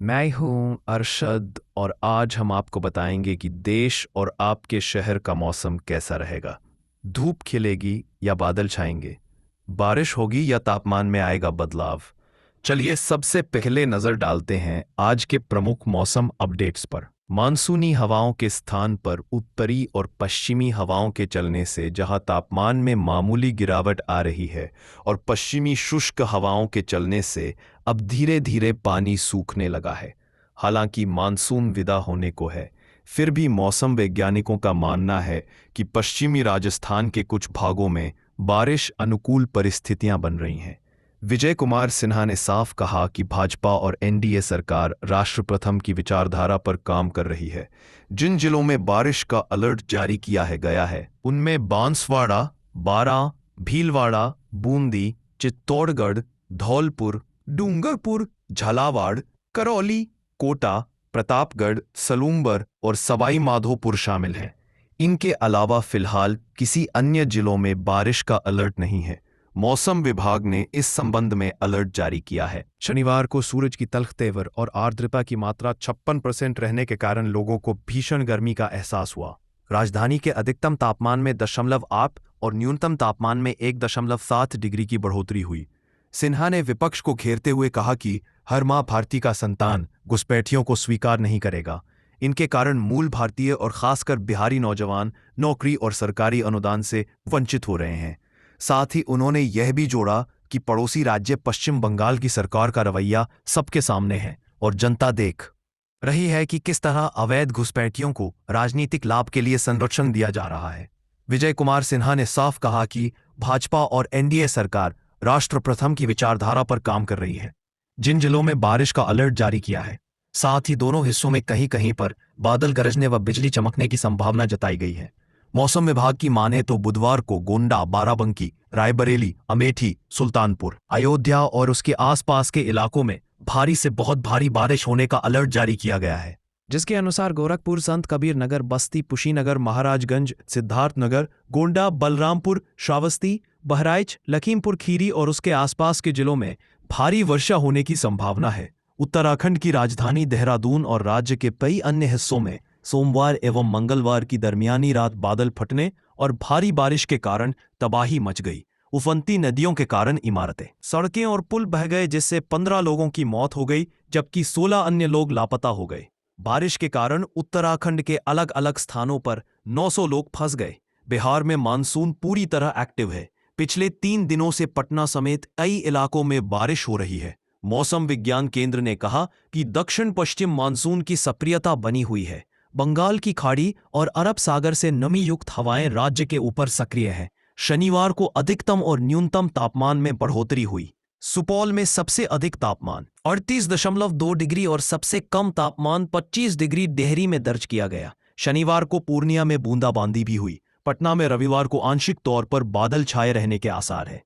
मैं हूं अरशद और आज हम आपको बताएंगे कि देश और आपके शहर का मौसम कैसा रहेगा। धूप खिलेगी या बादल छाएंगे, बारिश होगी या तापमान में आएगा बदलाव। चलिए सबसे पहले नजर डालते हैं आज के प्रमुख मौसम अपडेट्स पर। मानसूनी हवाओं के स्थान पर उत्तरी और पश्चिमी हवाओं के चलने से जहां तापमान में मामूली गिरावट आ रही है और पश्चिमी शुष्क हवाओं के चलने से अब धीरे धीरे पानी सूखने लगा है। हालांकि मानसून विदा होने को है, फिर भी मौसम वैज्ञानिकों का मानना है कि पश्चिमी राजस्थान के कुछ भागों में बारिश अनुकूल परिस्थितियां बन रही हैं। विजय कुमार सिन्हा ने साफ कहा कि भाजपा और एनडीए सरकार राष्ट्र प्रथम की विचारधारा पर काम कर रही है। जिन जिलों में बारिश का अलर्ट जारी किया है गया है उनमें बांसवाड़ा, बारां, भीलवाड़ा, बूंदी, चित्तौड़गढ़, धौलपुर, डूंगरपुर, झालावाड़, करौली, कोटा, प्रतापगढ़, सलूंबर और सवाई माधोपुर शामिल हैं। इनके अलावा फिलहाल किसी अन्य जिलों में बारिश का अलर्ट नहीं है। मौसम विभाग ने इस संबंध में अलर्ट जारी किया है। शनिवार को सूरज की तल्ख तेवर और आर्द्रता की मात्रा 56% रहने के कारण लोगों को भीषण गर्मी का एहसास हुआ। राजधानी के अधिकतम तापमान में 0.8 और न्यूनतम तापमान में 1.7 डिग्री की बढ़ोतरी हुई। सिन्हा ने विपक्ष को घेरते हुए कहा कि हर मां भारतीय का संतान घुसपैठियों को स्वीकार नहीं करेगा। इनके कारण मूल भारतीय और खासकर बिहारी नौजवान नौकरी और सरकारी अनुदान से वंचित हो रहे हैं। साथ ही उन्होंने यह भी जोड़ा कि पड़ोसी राज्य पश्चिम बंगाल की सरकार का रवैया सबके सामने है और जनता देख रही है कि किस तरह अवैध घुसपैठियों को राजनीतिक लाभ के लिए संरक्षण दिया जा रहा है। विजय कुमार सिन्हा ने साफ कहा कि भाजपा और एनडीए सरकार राष्ट्र प्रथम की विचारधारा पर काम कर रही है। जिन जिलों में बारिश का अलर्ट जारी किया है, साथ ही दोनों हिस्सों में कहीं कहीं पर बादल गरजने व बिजली चमकने की संभावना जताई गई है। मौसम विभाग की माने तो बुधवार को गोंडा, बाराबंकी, रायबरेली, अमेठी, सुल्तानपुर, अयोध्या और उसके आसपास के इलाकों में भारी से बहुत भारी बारिश होने का अलर्ट जारी किया गया है, जिसके अनुसार गोरखपुर, संत कबीर नगर, बस्ती, कुशीनगर, महाराजगंज, सिद्धार्थनगर, गोंडा, बलरामपुर, श्रावस्ती, बहराइच, लखीमपुर खीरी और उसके आसपास के जिलों में भारी वर्षा होने की संभावना है। उत्तराखंड की राजधानी देहरादून और राज्य के कई अन्य हिस्सों में सोमवार एवं मंगलवार की दरमियानी रात बादल फटने और भारी बारिश के कारण तबाही मच गई। उफनती नदियों के कारण इमारतें, सड़कें और पुल बह गए, जिससे 15 लोगों की मौत हो गई जबकि 16 अन्य लोग लापता हो गए। बारिश के कारण उत्तराखंड के अलग अलग स्थानों पर 900 लोग फंस गए। बिहार में मानसून पूरी तरह एक्टिव है। पिछले 3 दिनों से पटना समेत कई इलाकों में बारिश हो रही है। मौसम विज्ञान केंद्र ने कहा कि दक्षिण पश्चिम मानसून की सक्रियता बनी हुई है। बंगाल की खाड़ी और अरब सागर से नमी युक्त हवाएं राज्य के ऊपर सक्रिय हैं। शनिवार को अधिकतम और न्यूनतम तापमान में बढ़ोतरी हुई। सुपौल में सबसे अधिक तापमान 38.2 डिग्री और सबसे कम तापमान 25 डिग्री डेहरी में दर्ज किया गया। शनिवार को पूर्णिया में बूंदाबांदी भी हुई। पटना में रविवार को आंशिक तौर पर बादल छाए रहने के आसार है।